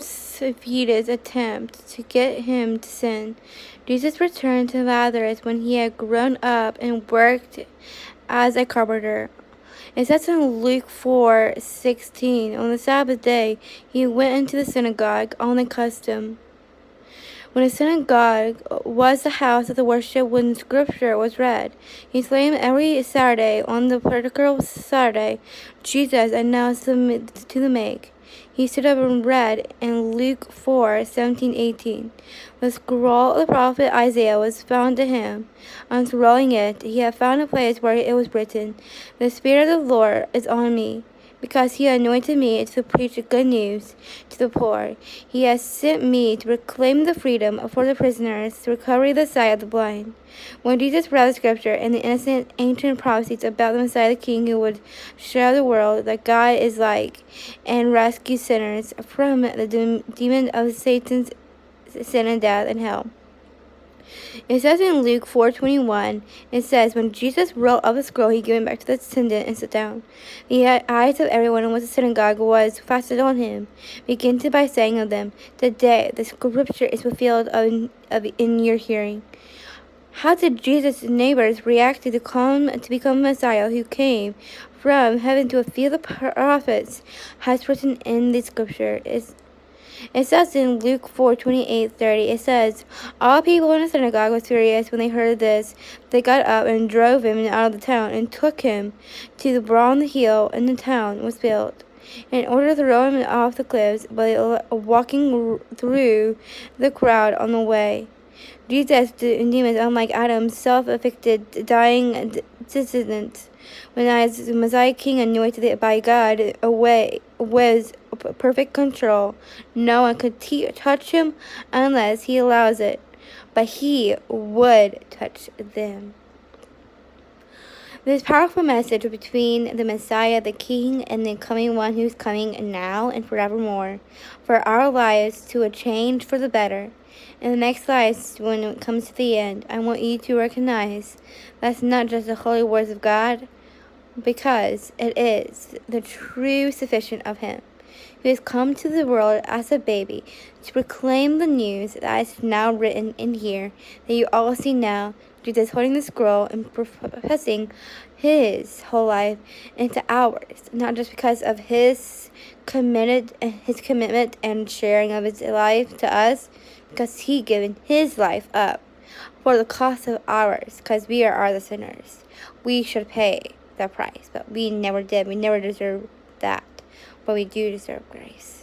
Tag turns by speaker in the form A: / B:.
A: circumvented attempt to get him to sin. Jesus returned to Lazarus when he had grown up and worked as a carpenter. It says in Luke 4:16, on the Sabbath day, he went into the synagogue on the custom. When the synagogue was the house of the worship when scripture was read, he exclaimed every Saturday. On the particular Saturday, Jesus announced to the meek. He stood up and read in Luke 4:17-18. The scroll of the prophet Isaiah was found to him. Unrolling it, he had found a place where it was written, "The Spirit of the Lord is on me, because he anointed me to preach good news to the poor. He has sent me to proclaim the freedom for the prisoners, to recover the sight of the blind." When Jesus read the scripture and the innocent ancient prophecies about the Messiah, the King who would show the world that God is like and rescue sinners from the demon of Satan's sin and death and hell. It says in Luke 4:21, it says, when Jesus rolled up the scroll, he gave it back to the attendant and sat down. The eyes of everyone in the synagogue was fastened on him, beginning by saying of them, "Today the scripture is fulfilled in your hearing." How did Jesus' neighbors react to become Messiah who came from heaven to fulfill the prophets has written in the scripture? It says in Luke 4:28-30, it says, all people in the synagogue were furious when they heard this. They got up and drove him out of the town and took him to the broad hill in the town was built, in order to throw him off the cliffs, but walking through the crowd on the way. Jesus, the demons, unlike Adam's self-afflicted, dying descendant, when as the Messiah King anointed by God, away was perfect control. No one could touch him unless he allows it, but he would touch them. This powerful message between the Messiah, the King, and the coming one who's coming now and forevermore, for our lives to a change for the better. In the next slides, when it comes to the end, I want you to recognize that's not just the holy words of God, because it is the true sufficient of Him, who has come to the world as a baby to proclaim the news that is now written in here, that you all see now. Jesus holding the scroll and professing his whole life into ours, not just because of his commitment and sharing of his life to us, because he given his life up for the cost of ours, because we are the sinners. We should pay the price, but we never did. We never deserved that, but we do deserve grace.